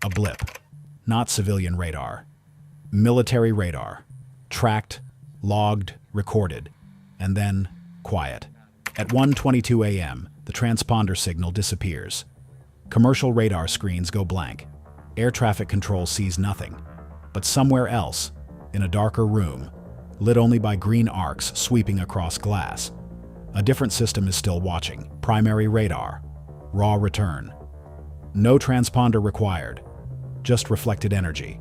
A blip. Not civilian radar. Military radar. Tracked, logged, recorded, and then quiet. At 1:22 a.m., the transponder signal disappears. Commercial radar screens go blank. Air traffic control sees nothing. But somewhere else, in a darker room, lit only by green arcs sweeping across glass, a different system is still watching. Primary radar. Raw return. No transponder required, just reflected energy.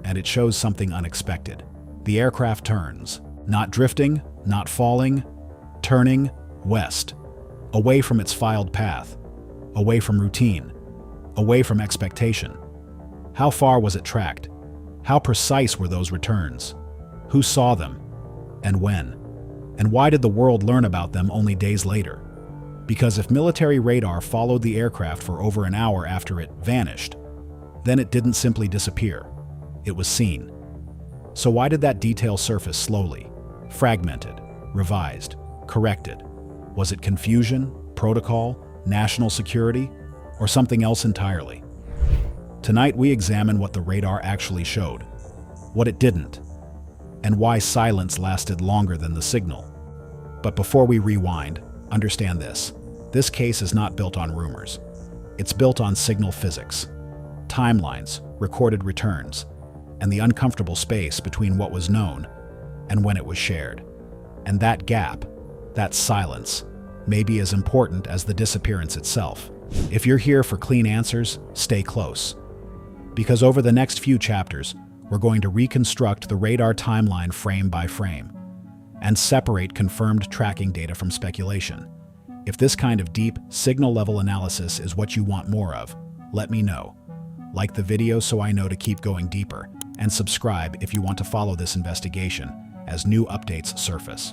And it shows something unexpected. The aircraft turns, not drifting, not falling, turning west, away from its filed path, away from routine, away from expectation. How far was it tracked? How precise were those returns? Who saw them? And when? And why did the world learn about them only days later? Because if military radar followed the aircraft for over an hour after it vanished, then it didn't simply disappear. It was seen. So why did that detail surface slowly? Fragmented, revised, corrected. Was it confusion, protocol, national security, or something else entirely? Tonight we examine what the radar actually showed, what it didn't, and why silence lasted longer than the signal. But before we rewind, understand this. This case is not built on rumors. It's built on signal physics, timelines, recorded returns, and the uncomfortable space between what was known and when it was shared. And that gap, that silence, may be as important as the disappearance itself. If you're here for clean answers, stay close. Because over the next few chapters, we're going to reconstruct the radar timeline frame by frame and separate confirmed tracking data from speculation. If this kind of deep, signal-level analysis is what you want more of, let me know. Like the video so I know to keep going deeper, and subscribe if you want to follow this investigation as new updates surface.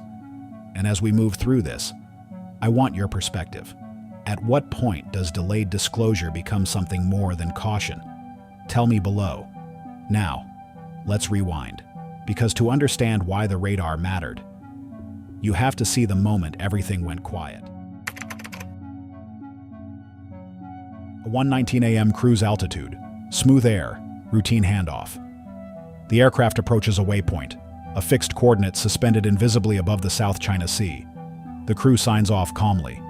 And as we move through this, I want your perspective. At what point does delayed disclosure become something more than caution? Tell me below. Now, let's rewind, because to understand why the radar mattered, you have to see the moment everything went quiet. A 1:19 a.m. cruise altitude, smooth air, routine handoff. The aircraft approaches a waypoint, a fixed coordinate suspended invisibly above the South China Sea. The crew signs off calmly.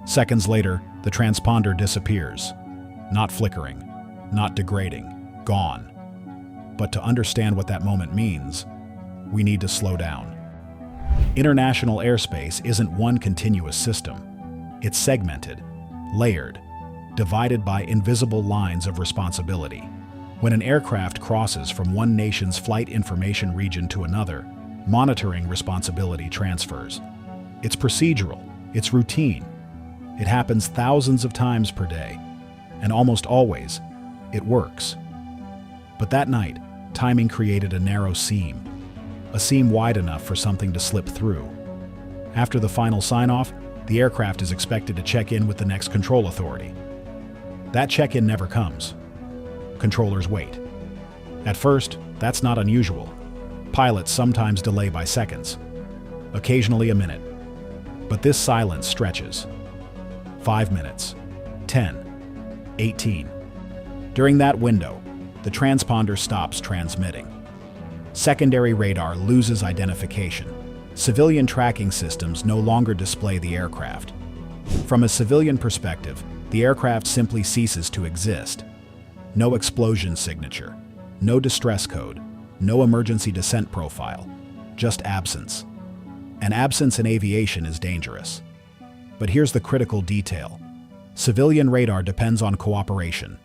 Seconds later, the transponder disappears. Not flickering, not degrading, gone. But to understand what that moment means, we need to slow down. International airspace isn't one continuous system. It's segmented, layered, divided by invisible lines of responsibility. When an aircraft crosses from one nation's flight information region to another, monitoring responsibility transfers. It's procedural, it's routine. It happens thousands of times per day, and almost always, it works. But that night, timing created a narrow seam, a seam wide enough for something to slip through. After the final sign-off, the aircraft is expected to check in with the next control authority. That check-in never comes. Controllers wait. At first, that's not unusual. Pilots sometimes delay by seconds, occasionally a minute. But this silence stretches. 5 minutes, 10, 18. During that window, the transponder stops transmitting. Secondary radar loses identification. Civilian tracking systems no longer display the aircraft. From a civilian perspective, the aircraft simply ceases to exist. No explosion signature, no distress code, no emergency descent profile, just absence. And absence in aviation is dangerous. But here's the critical detail. Civilian radar depends on cooperation.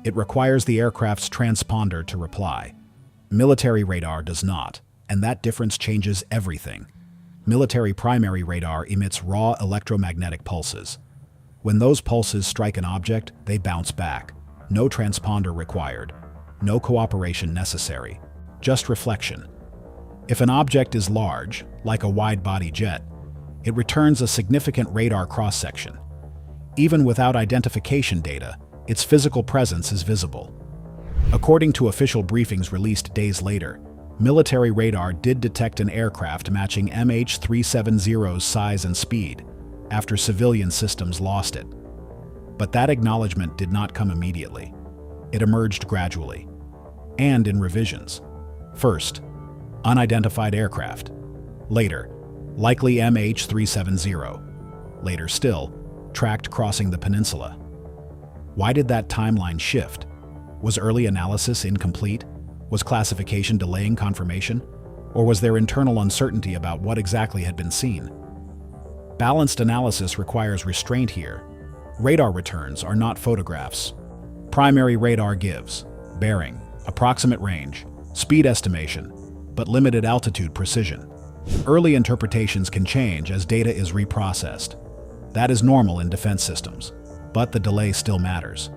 It requires the aircraft's transponder to reply. Military radar does not, and that difference changes everything. Military primary radar emits raw electromagnetic pulses. When those pulses strike an object, they bounce back. No transponder required. No cooperation necessary. Just reflection. If an object is large, like a wide-body jet, it returns a significant radar cross-section. Even without identification data, its physical presence is visible. According to official briefings released days later, military radar did detect an aircraft matching MH370's size and speed, after civilian systems lost it. But that acknowledgement did not come immediately. It emerged gradually, and in revisions. First, unidentified aircraft. Later, likely MH370. Later still, tracked crossing the peninsula. Why did that timeline shift? Was early analysis incomplete? Was classification delaying confirmation? Or was there internal uncertainty about what exactly had been seen? Balanced analysis requires restraint here. Radar returns are not photographs. Primary radar gives bearing, approximate range, speed estimation, but limited altitude precision. Early interpretations can change as data is reprocessed. That is normal in defense systems, but the delay still matters.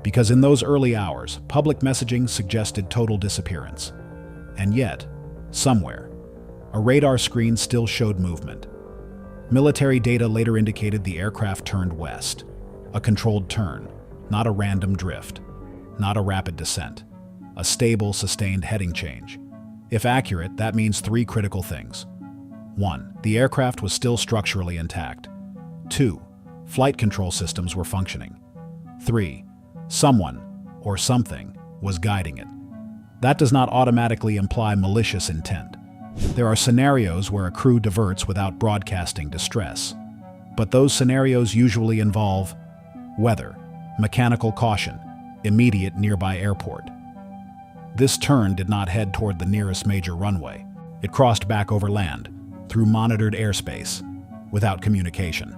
Because in those early hours, public messaging suggested total disappearance. And yet, somewhere, a radar screen still showed movement. Military data later indicated the aircraft turned west. A controlled turn, not a random drift, not a rapid descent. A stable, sustained heading change. If accurate, that means three critical things. 1. The aircraft was still structurally intact. 2. Flight control systems were functioning. 3. Someone, or something, was guiding it. That does not automatically imply malicious intent. There are scenarios where a crew diverts without broadcasting distress. But those scenarios usually involve weather, mechanical caution, immediate nearby airport. This turn did not head toward the nearest major runway. It crossed back over land, through monitored airspace, without communication.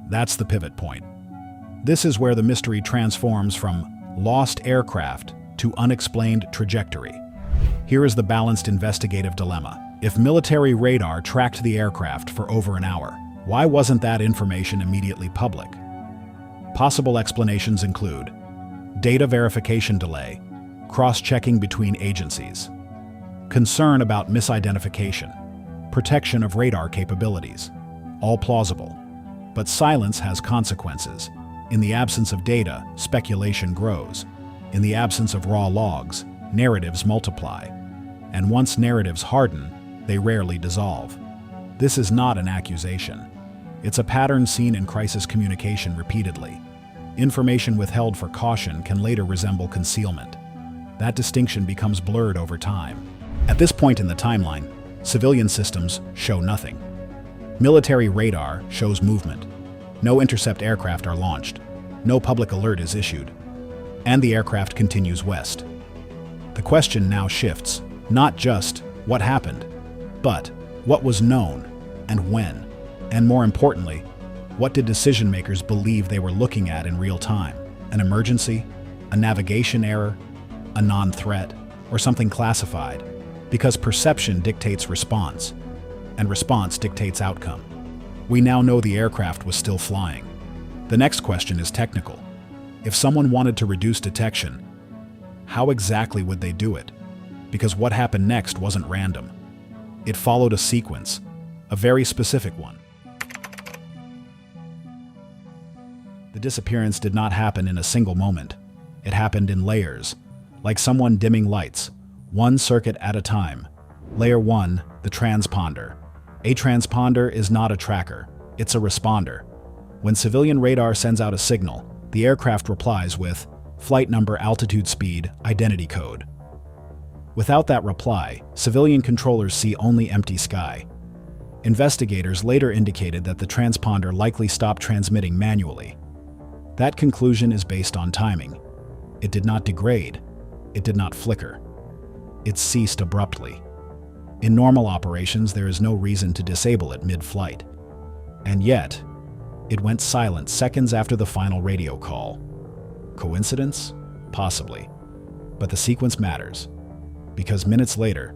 That's the pivot point. This is where the mystery transforms from lost aircraft to unexplained trajectory. Here is the balanced investigative dilemma. If military radar tracked the aircraft for over an hour, why wasn't that information immediately public? Possible explanations include data verification delay, cross-checking between agencies, concern about misidentification, protection of radar capabilities. All plausible. But silence has consequences. In the absence of data, speculation grows. In the absence of raw logs, narratives multiply. And once narratives harden, they rarely dissolve. This is not an accusation. It's a pattern seen in crisis communication repeatedly. Information withheld for caution can later resemble concealment. That distinction becomes blurred over time. At this point in the timeline, civilian systems show nothing. Military radar shows movement. No intercept aircraft are launched. No public alert is issued. And the aircraft continues west. The question now shifts, not just what happened, but what was known and when. And more importantly, what did decision makers believe they were looking at in real time? An emergency? A navigation error? A non-threat? Or something classified? Because perception dictates response, and response dictates outcome. We now know the aircraft was still flying. The next question is technical. If someone wanted to reduce detection, how exactly would they do it? Because what happened next wasn't random. It followed a sequence, a very specific one. The disappearance did not happen in a single moment. It happened in layers, like someone dimming lights, one circuit at a time. Layer 1, the transponder. A transponder is not a tracker, it's a responder. When civilian radar sends out a signal, the aircraft replies with flight number, altitude, speed, identity code. Without that reply, civilian controllers see only empty sky. Investigators later indicated that the transponder likely stopped transmitting manually. That conclusion is based on timing. It did not degrade. It did not flicker. It ceased abruptly. In normal operations, there is no reason to disable it mid-flight. And yet, it went silent seconds after the final radio call. Coincidence? Possibly. But the sequence matters, because minutes later,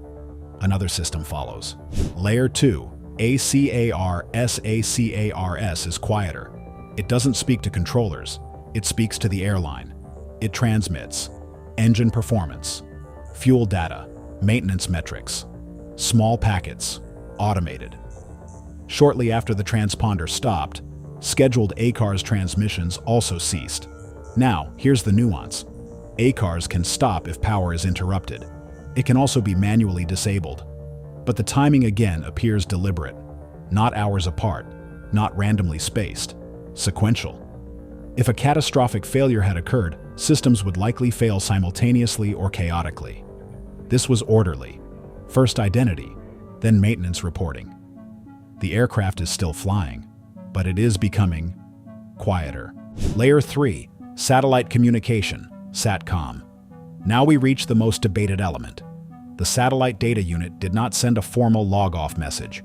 another system follows. Layer 2, ACARS, is quieter. It doesn't speak to controllers, it speaks to the airline. It transmits engine performance, fuel data, maintenance metrics, small packets, automated. Shortly after the transponder stopped, scheduled ACARS transmissions also ceased. Now, here's the nuance. ACARS can stop if power is interrupted. It can also be manually disabled. But the timing again appears deliberate, not hours apart, not randomly spaced, sequential. If a catastrophic failure had occurred, systems would likely fail simultaneously or chaotically. This was orderly. First identity, then maintenance reporting. The aircraft is still flying, but it is becoming quieter. Layer 3, satellite communication, SATCOM. Now we reach the most debated element. The satellite data unit did not send a formal log-off message.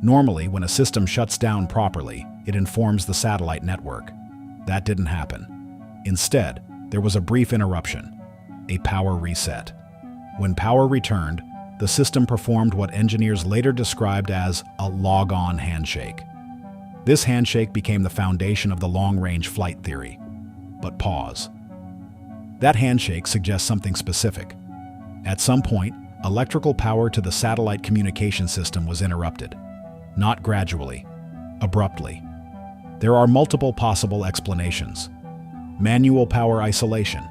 Normally, when a system shuts down properly, it informs the satellite network. That didn't happen. Instead, there was a brief interruption, a power reset. When power returned, the system performed what engineers later described as a log-on handshake. This handshake became the foundation of the long-range flight theory. But pause. That handshake suggests something specific. At some point, electrical power to the satellite communication system was interrupted. Not gradually, abruptly. There are multiple possible explanations. Manual power isolation,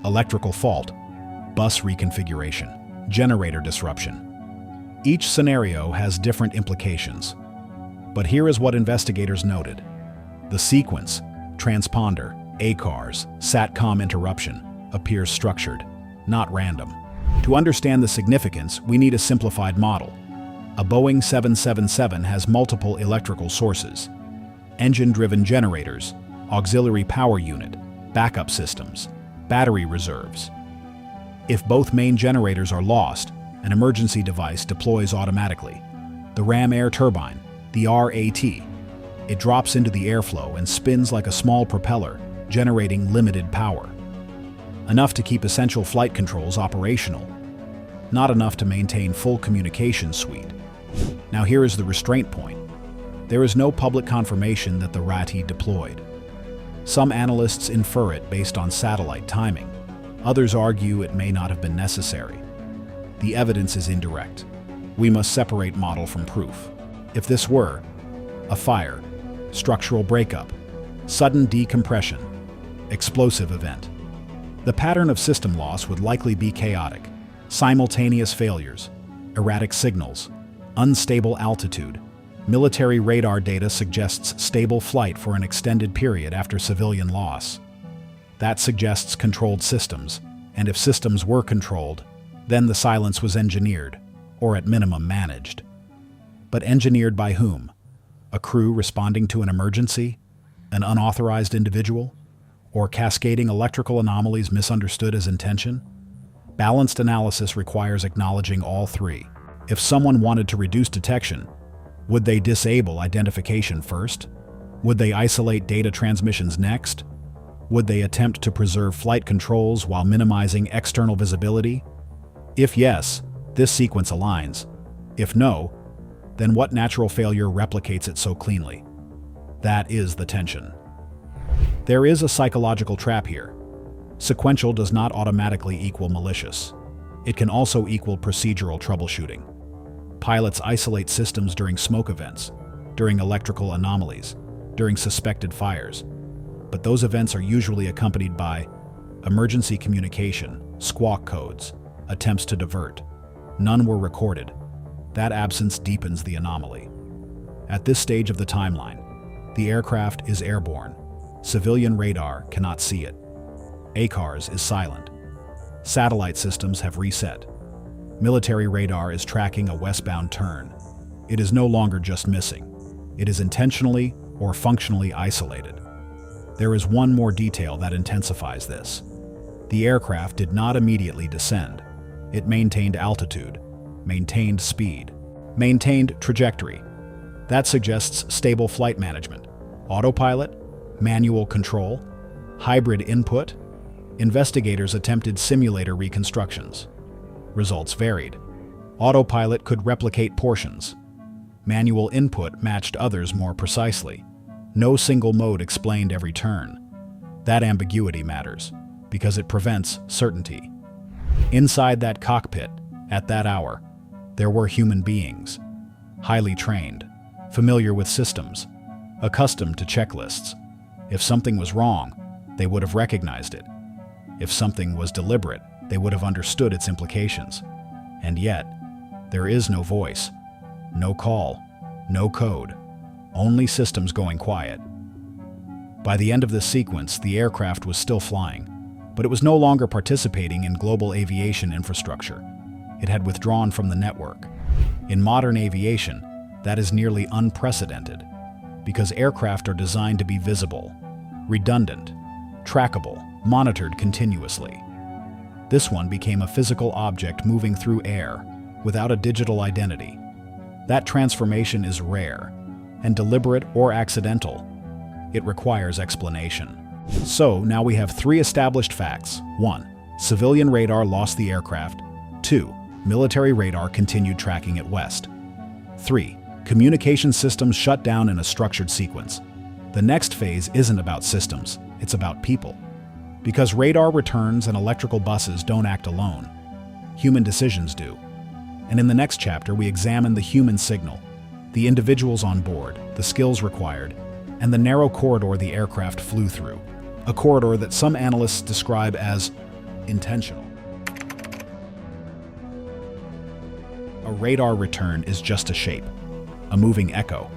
electrical fault, bus reconfiguration, generator disruption. Each scenario has different implications. But here is what investigators noted. The sequence, transponder, ACARS, SATCOM interruption, appears structured, not random. To understand the significance, we need a simplified model. A Boeing 777 has multiple electrical sources: engine-driven generators, auxiliary power unit, backup systems, battery reserves. If both main generators are lost, an emergency device deploys automatically. The ram air turbine, the RAT, it drops into the airflow and spins like a small propeller, generating limited power. Enough to keep essential flight controls operational, not enough to maintain full communication suite. Now here is the restraint point. There is no public confirmation that the RAT deployed. Some analysts infer it based on satellite timing. Others argue it may not have been necessary. The evidence is indirect. We must separate model from proof. If this were a fire, structural breakup, sudden decompression, explosive event, the pattern of system loss would likely be chaotic. Simultaneous failures, erratic signals, unstable altitude. Military radar data suggests stable flight for an extended period after civilian loss. That suggests controlled systems, and if systems were controlled, then the silence was engineered, or at minimum managed. But engineered by whom? A crew responding to an emergency? An unauthorized individual? Or cascading electrical anomalies misunderstood as intention? Balanced analysis requires acknowledging all three. If someone wanted to reduce detection, would they disable identification first? Would they isolate data transmissions next? Would they attempt to preserve flight controls while minimizing external visibility? If yes, this sequence aligns. If no, then what natural failure replicates it so cleanly? That is the tension. There is a psychological trap here. Sequential does not automatically equal malicious. It can also equal procedural troubleshooting. Pilots isolate systems during smoke events, during electrical anomalies, during suspected fires. But those events are usually accompanied by emergency communication, squawk codes, attempts to divert. None were recorded. That absence deepens the anomaly. At this stage of the timeline, the aircraft is airborne. Civilian radar cannot see it. ACARS is silent. Satellite systems have reset. Military radar is tracking a westbound turn. It is no longer just missing. It is intentionally or functionally isolated. There is one more detail that intensifies this. The aircraft did not immediately descend. It maintained altitude, maintained speed, maintained trajectory. That suggests stable flight management. Autopilot, manual control, hybrid input. Investigators attempted simulator reconstructions. Results varied. Autopilot could replicate portions. Manual input matched others more precisely. No single mode explained every turn. That ambiguity matters, because it prevents certainty. Inside that cockpit, at that hour, there were human beings, highly trained, familiar with systems, accustomed to checklists. If something was wrong, they would have recognized it. If something was deliberate, they would have understood its implications. And yet, there is no voice, no call, no code, only systems going quiet. By the end of this sequence, the aircraft was still flying, But it was no longer participating in global aviation infrastructure. It had withdrawn from the network. In modern aviation, that is nearly unprecedented, because aircraft are designed to be visible, redundant, trackable, monitored continuously. This one became a physical object moving through air, without a digital identity. That transformation is rare, and deliberate or accidental. It requires explanation. So, now we have 3 established facts. 1. Civilian radar lost the aircraft. 2. Military radar continued tracking it west. 3. Communication systems shut down in a structured sequence. The next phase isn't about systems, it's about people. Because radar returns and electrical buses don't act alone. Human decisions do. And in the next chapter, we examine the human signal, the individuals on board, the skills required, and the narrow corridor the aircraft flew through. A corridor that some analysts describe as intentional. A radar return is just a shape, a moving echo.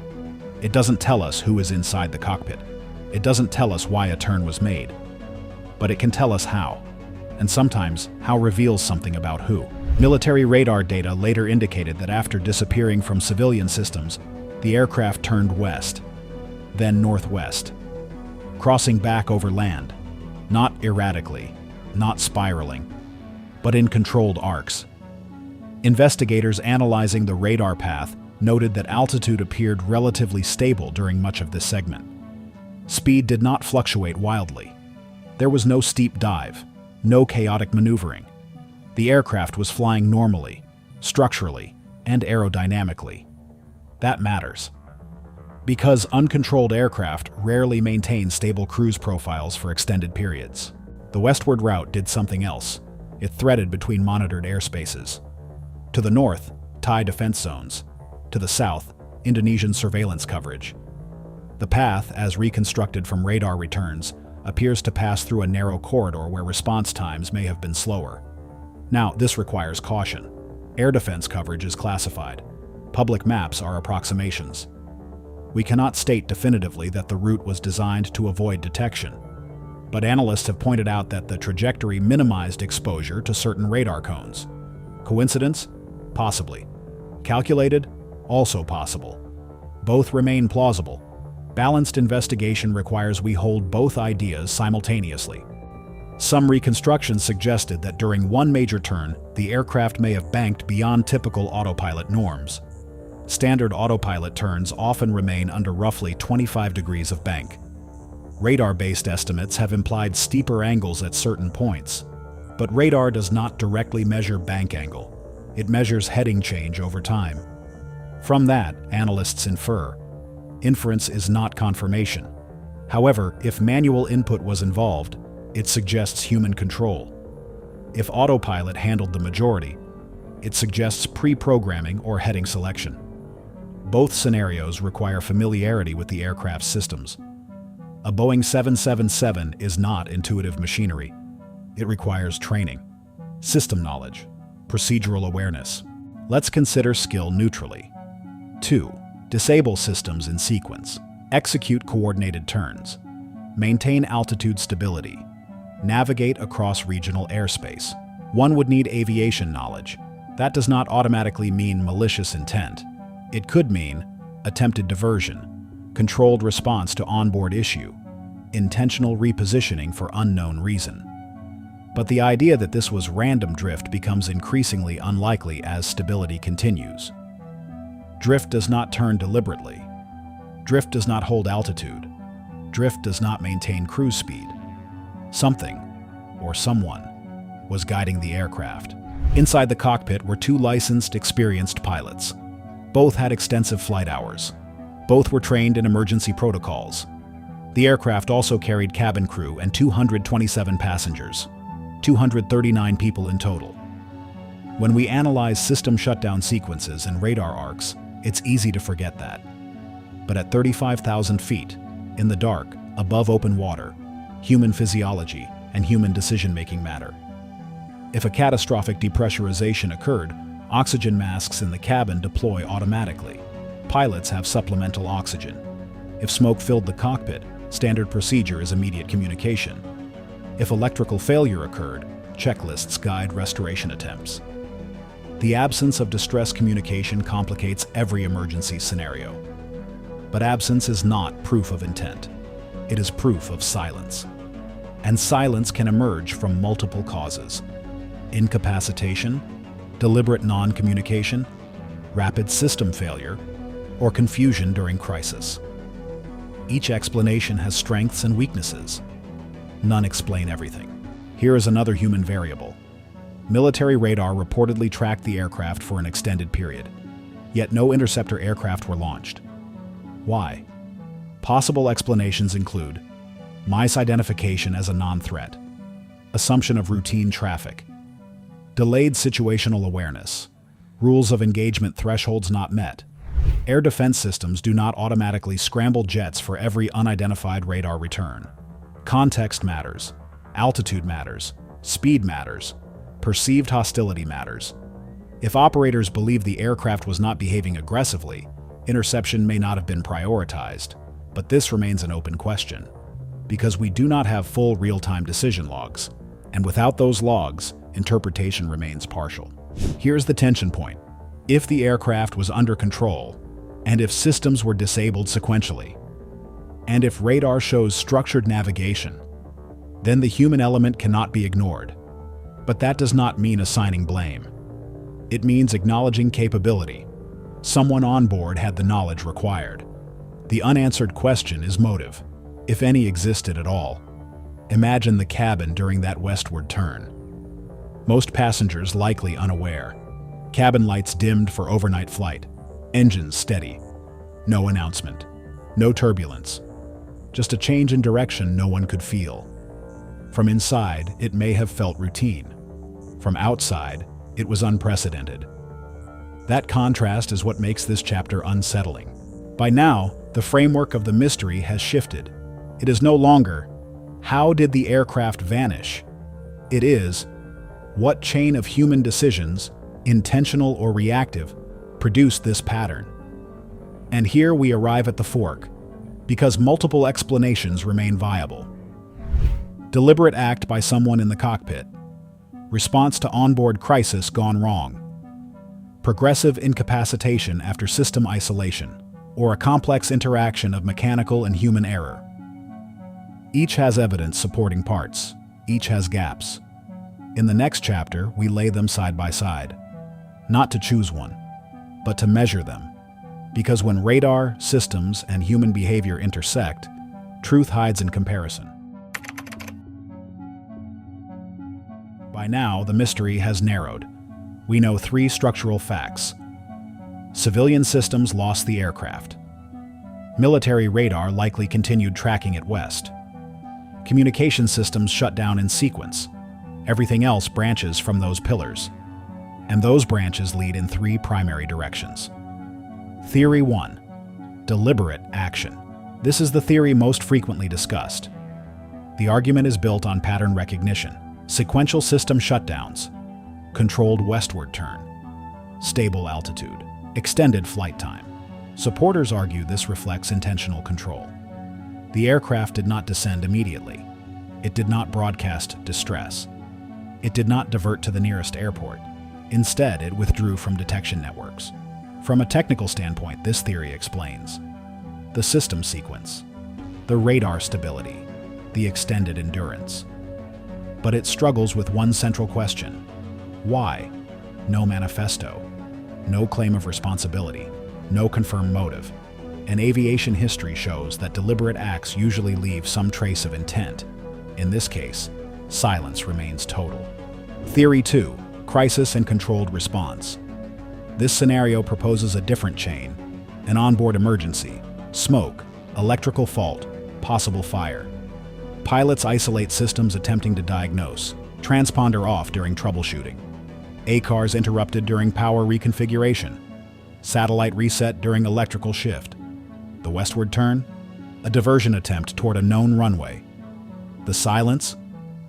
It doesn't tell us who is inside the cockpit. It doesn't tell us why a turn was made. But it can tell us how. And sometimes, how reveals something about who. Military radar data later indicated that after disappearing from civilian systems, the aircraft turned west, then northwest, crossing back over land, not erratically, not spiraling, but in controlled arcs. Investigators analyzing the radar path noted that altitude appeared relatively stable during much of this segment. Speed did not fluctuate wildly. There was no steep dive, no chaotic maneuvering. The aircraft was flying normally, structurally, and aerodynamically. That matters. Because uncontrolled aircraft rarely maintain stable cruise profiles for extended periods. The westward route did something else. It threaded between monitored airspaces. To the north, Thai defense zones. To the south, Indonesian surveillance coverage. The path, as reconstructed from radar returns, appears to pass through a narrow corridor where response times may have been slower. Now, this requires caution. Air defense coverage is classified. Public maps are approximations. We cannot state definitively that the route was designed to avoid detection, but analysts have pointed out that the trajectory minimized exposure to certain radar cones. Coincidence? Possibly. Calculated? Also possible. Both remain plausible. Balanced investigation requires we hold both ideas simultaneously. Some reconstructions suggested that during one major turn, the aircraft may have banked beyond typical autopilot norms. Standard autopilot turns often remain under roughly 25 degrees of bank. Radar-based estimates have implied steeper angles at certain points, but radar does not directly measure bank angle. It measures heading change over time. From that, analysts infer. Inference is not confirmation. However, if manual input was involved, it suggests human control. If autopilot handled the majority, it suggests pre-programming or heading selection. Both scenarios require familiarity with the aircraft's systems. A Boeing 777 is not intuitive machinery. It requires training, system knowledge, procedural awareness. Let's consider skill neutrally. 2. Disable systems in sequence. Execute coordinated turns. Maintain altitude stability. Navigate across regional airspace. One would need aviation knowledge. That does not automatically mean malicious intent. It could mean attempted diversion, controlled response to onboard issue, intentional repositioning for unknown reason. But the idea that this was random drift becomes increasingly unlikely as stability continues. Drift does not turn deliberately. Drift does not hold altitude. Drift does not maintain cruise speed. Something, or someone, was guiding the aircraft. Inside the cockpit were 2 licensed, experienced pilots. Both had extensive flight hours. Both were trained in emergency protocols. The aircraft also carried cabin crew and 227 passengers, 239 people in total. When we analyze system shutdown sequences and radar arcs, it's easy to forget that. But at 35,000 feet, in the dark, above open water, human physiology and human decision-making matter. If a catastrophic depressurization occurred, oxygen masks in the cabin deploy automatically. Pilots have supplemental oxygen. If smoke filled the cockpit, standard procedure is immediate communication. If electrical failure occurred, checklists guide restoration attempts. The absence of distress communication complicates every emergency scenario. But absence is not proof of intent. It is proof of silence. And silence can emerge from multiple causes: incapacitation, deliberate non-communication, rapid system failure, or confusion during crisis. Each explanation has strengths and weaknesses. None explain everything. Here is another human variable. Military radar reportedly tracked the aircraft for an extended period, yet no interceptor aircraft were launched. Why? Possible explanations include misidentification as a non-threat, assumption of routine traffic, delayed situational awareness, rules of engagement thresholds not met. Air defense systems do not automatically scramble jets for every unidentified radar return. Context matters, altitude matters, speed matters, perceived hostility matters. If operators believe the aircraft was not behaving aggressively, interception may not have been prioritized, but this remains an open question, because we do not have full real-time decision logs, and without those logs, interpretation remains partial. Here's the tension point. If the aircraft was under control, and if systems were disabled sequentially, and if radar shows structured navigation, then the human element cannot be ignored. But that does not mean assigning blame. It means acknowledging capability. Someone on board had the knowledge required. The unanswered question is motive, if any existed at all. Imagine the cabin during that westward turn. Most passengers likely unaware. Cabin lights dimmed for overnight flight. Engines steady. No announcement. No turbulence. Just a change in direction no one could feel. From inside, it may have felt routine. From outside, it was unprecedented. That contrast is what makes this chapter unsettling. By now, the framework of the mystery has shifted. It is no longer, how did the aircraft vanish? It is, what chain of human decisions, intentional or reactive, produced this pattern? And here we arrive at the fork, because multiple explanations remain viable. Deliberate act by someone in the cockpit. Response to onboard crisis gone wrong. Progressive incapacitation after system isolation, or a complex interaction of mechanical and human error. Each has evidence supporting parts. Each has gaps. In the next chapter, we lay them side by side. Not to choose one, but to measure them. Because when radar, systems, and human behavior intersect, truth hides in comparison. By now, the mystery has narrowed. We know 3 structural facts. Civilian systems lost the aircraft. Military radar likely continued tracking it west. Communication systems shut down in sequence. Everything else branches from those pillars. And those branches lead in 3 primary directions. Theory 1. Deliberate action. This is the theory most frequently discussed. The argument is built on pattern recognition, sequential system shutdowns, controlled westward turn, stable altitude, extended flight time. Supporters argue this reflects intentional control. The aircraft did not descend immediately. It did not broadcast distress. It did not divert to the nearest airport. Instead, it withdrew from detection networks. From a technical standpoint, this theory explains the system sequence, the radar stability, the extended endurance. But it struggles with one central question. Why? No manifesto, no claim of responsibility, no confirmed motive. And aviation history shows that deliberate acts usually leave some trace of intent. In this case, silence remains total. Theory 2. Crisis and controlled response. This scenario proposes a different chain: an onboard emergency, smoke, electrical fault, possible fire. Pilots isolate systems attempting to diagnose, transponder off during troubleshooting. ACARs interrupted during power reconfiguration. Satellite reset during electrical shift. The westward turn? A diversion attempt toward a known runway. The silence?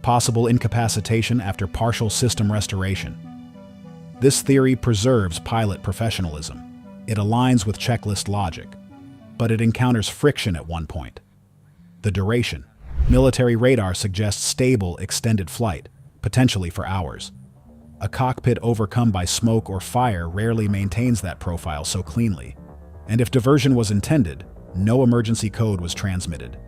Possible incapacitation after partial system restoration. This theory preserves pilot professionalism. It aligns with checklist logic, but it encounters friction at one point. The duration. Military radar suggests stable, extended flight, potentially for hours. A cockpit overcome by smoke or fire rarely maintains that profile so cleanly. And if diversion was intended, no emergency code was transmitted.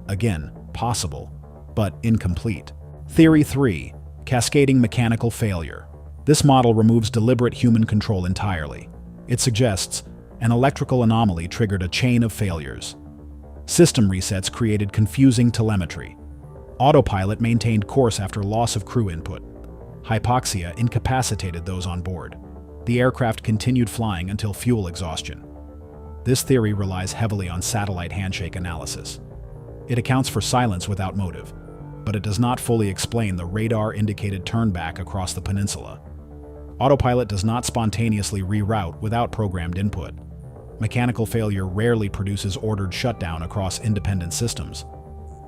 Again, possible, but incomplete. Theory 3. Cascading mechanical failure. This model removes deliberate human control entirely. It suggests an electrical anomaly triggered a chain of failures. System resets created confusing telemetry. Autopilot maintained course after loss of crew input. Hypoxia incapacitated those on board. The aircraft continued flying until fuel exhaustion. This theory relies heavily on satellite handshake analysis. It accounts for silence without motive, but it does not fully explain the radar-indicated turnback across the peninsula. Autopilot does not spontaneously reroute without programmed input. Mechanical failure rarely produces ordered shutdown across independent systems.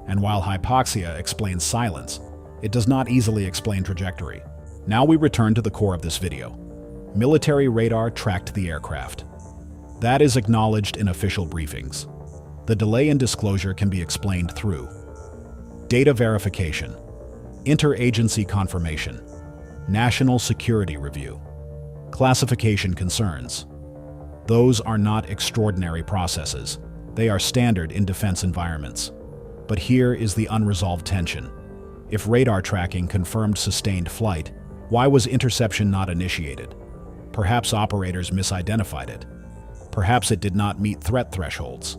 And while hypoxia explains silence, it does not easily explain trajectory. Now we return to the core of this video. Military radar tracked the aircraft. That is acknowledged in official briefings. The delay in disclosure can be explained through data verification, interagency confirmation, national security review, classification concerns. Those are not extraordinary processes. They are standard in defense environments. But here is the unresolved tension. If radar tracking confirmed sustained flight, why was interception not initiated? Perhaps operators misidentified it. Perhaps it did not meet threat thresholds.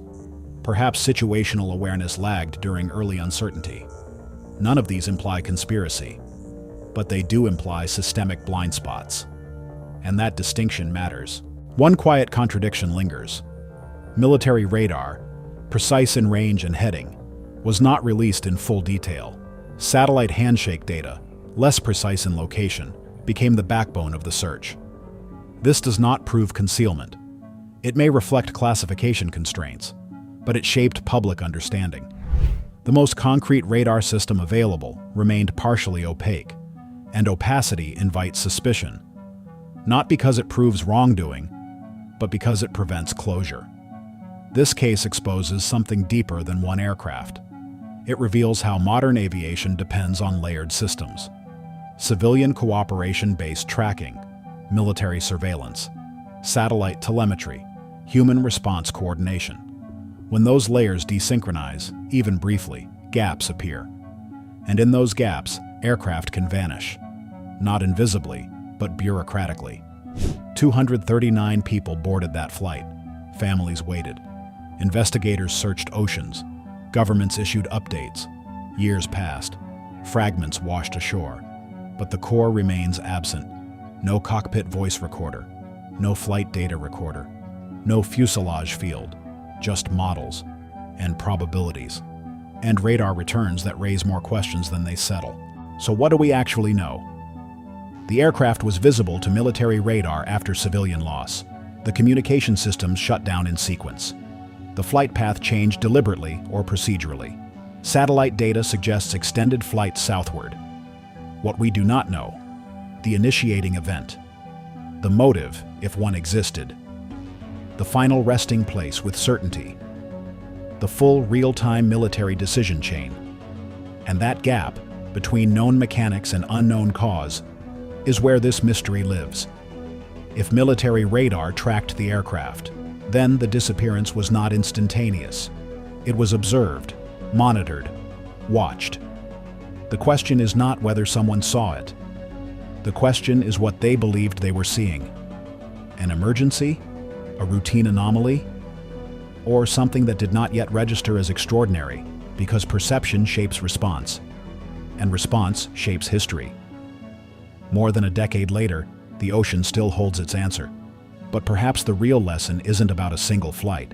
Perhaps situational awareness lagged during early uncertainty. None of these imply conspiracy, but they do imply systemic blind spots. And that distinction matters. One quiet contradiction lingers. Military radar, precise in range and heading, was not released in full detail. Satellite handshake data, less precise in location, became the backbone of the search. This does not prove concealment. It may reflect classification constraints, but it shaped public understanding. The most concrete radar system available remained partially opaque, and opacity invites suspicion, not because it proves wrongdoing, but because it prevents closure. This case exposes something deeper than one aircraft. It reveals how modern aviation depends on layered systems. Civilian cooperation-based tracking, military surveillance, satellite telemetry, human response coordination. When those layers desynchronize, even briefly, gaps appear. And in those gaps, aircraft can vanish. Not invisibly, but bureaucratically. 239 people boarded that flight. Families waited. Investigators searched oceans. Governments issued updates. Years passed. Fragments washed ashore. But the core remains absent. No cockpit voice recorder. No flight data recorder. No fuselage field. Just models and probabilities. And radar returns that raise more questions than they settle. So what do we actually know? The aircraft was visible to military radar after civilian loss. The communication systems shut down in sequence. The flight path changed deliberately or procedurally. Satellite data suggests extended flight southward. What we do not know: the initiating event. The motive, if one existed. The final resting place with certainty. The full real-time military decision chain. And that gap between known mechanics and unknown cause is where this mystery lives. If military radar tracked the aircraft, then the disappearance was not instantaneous. It was observed, monitored, watched. The question is not whether someone saw it. The question is what they believed they were seeing. An emergency? A routine anomaly? Or something that did not yet register as extraordinary, because perception shapes response, and response shapes history. More than a decade later, the ocean still holds its answer. But perhaps the real lesson isn't about a single flight.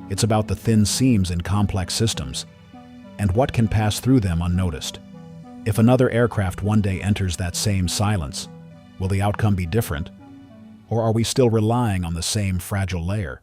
It's about the thin seams in complex systems, and what can pass through them unnoticed. If another aircraft one day enters that same silence, will the outcome be different? Or are we still relying on the same fragile layer?